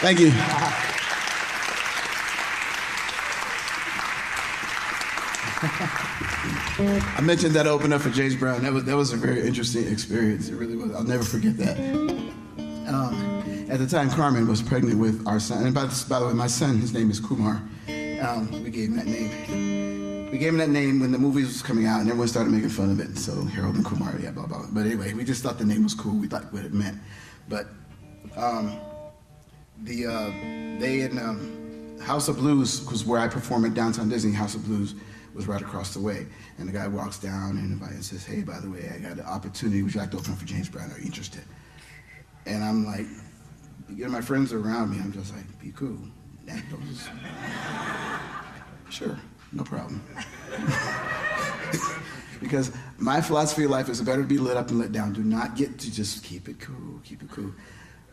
Thank you. I mentioned that opener for James Brown. That was a very interesting experience. It really was. I'll never forget that. At the time, Carmen was pregnant with our son. And by the way, my son, his name is Kumar. We gave him that name. We gave him that name when the movie was coming out, and everyone started making fun of it. So Harold and Kumar, yeah, blah, blah. But anyway, we just thought the name was cool. We thought what it meant. But they in House of Blues was where I performed at Downtown Disney. House of Blues was right across the way. And the guy walks down and says, hey, by the way, I got an opportunity. Would you like to open up for James Brown? Are you interested? And I'm like, my friends are around me. I'm just like, be cool. Sure, no problem. Because my philosophy of life is better to be lit up than lit down. Do not get to just keep it cool, keep it cool.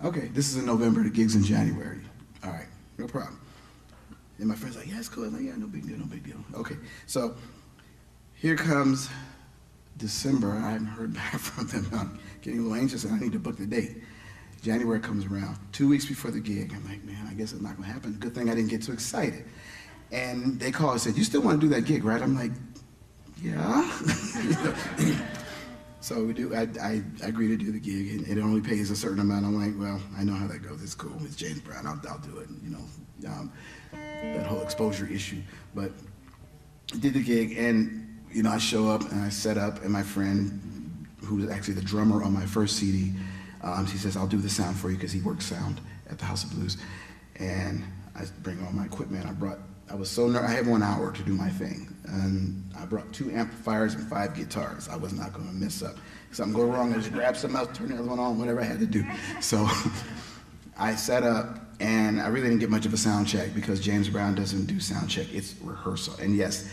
Okay, this is in November, the gig's in January. All right, no problem. And my friend's like, yeah, it's cool. I'm like, yeah, no big deal, no big deal. Okay, so here comes December. I haven't heard back from them. I'm getting a little anxious and I need to book the date. January comes around, 2 weeks before the gig. I'm like, man, I guess it's not gonna happen. Good thing I didn't get too excited. And they called and said, you still wanna do that gig, right? I'm like, yeah. So we do. I agree to do the gig, and it only pays a certain amount. I'm like, well, I know how that goes. It's cool. It's James Brown. I'll do it. You know, that whole exposure issue. But I did the gig, and I show up and I set up, and my friend, who was actually the drummer on my first CD, he says, I'll do the sound for you because he works sound at the House of Blues, and I bring all my equipment. I was so nervous. I had 1 hour to do my thing, and I brought 2 amplifiers and 5 guitars. I was not going to mess up. If something go wrong, I just grab something else, turn the other one on, whatever I had to do. So I set up, and I really didn't get much of a sound check because James Brown doesn't do sound check. It's rehearsal. And yes,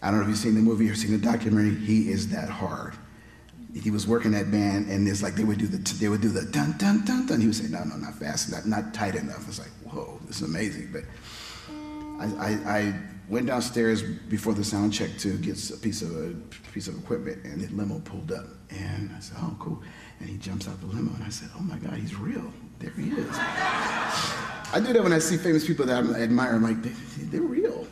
I don't know if you've seen the movie or seen the documentary. He is that hard. He was working that band, and it's like they would do the dun dun dun dun. He would say, no, not fast, not tight enough. It's like, whoa, this is amazing. But I went downstairs before the sound check to get a piece of equipment, and the limo pulled up, and I said, oh, cool. And he jumps out the limo, and I said, oh my God, he's real. There he is. I do that when I see famous people that I admire. I'm like, they're real.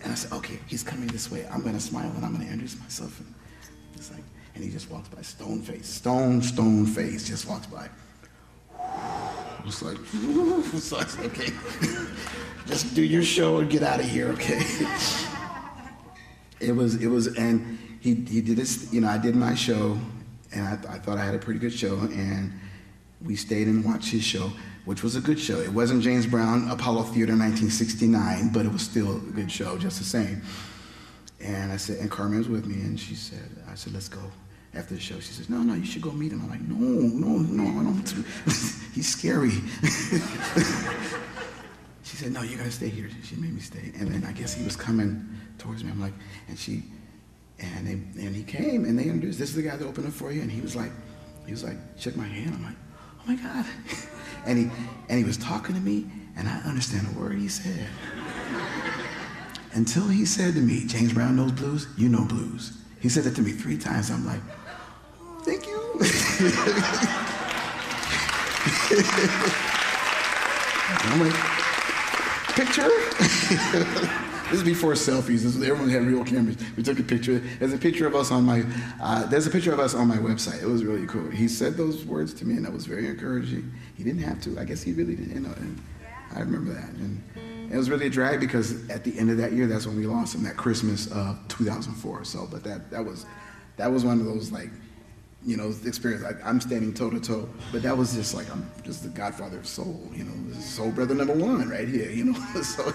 And I said, okay, he's coming this way. I'm gonna smile and I'm gonna introduce myself. And it's like, and he just walks by, stone face, just walks by. It's like, okay, just do your show and get out of here, okay? It was, and he did this, I did my show, and I thought I had a pretty good show, and we stayed and watched his show, which was a good show. It wasn't James Brown, Apollo Theater 1969, but it was still a good show, just the same. And I said, and Carmen was with me, and I said, let's go. After the show, she says, no, you should go meet him. I'm like, no, I don't. He's scary. She said, no, you're gonna stay here. She made me stay. And then I guess he was coming towards me. I'm like, and he came, and they introduced, this is the guy that opened up for you. And he was like, shook my hand. I'm like, oh my God. And he was talking to me, and I understand a word he said. Until he said to me, James Brown knows blues, you know blues. He said it to me 3 times. I'm like, thank you. I'm like, picture? This is before selfies. Everyone had real cameras. We took a picture. There's a picture of us on my website. It was really cool. He said those words to me, and that was very encouraging. He didn't have to. I guess he really didn't. And I remember that. And it was really a drag because at the end of that year, that's when we lost him, that Christmas of 2004. So, but that was one of those experience. I'm standing toe to toe, but that was just like I'm just the godfather of soul. This is soul brother #1 right here. So.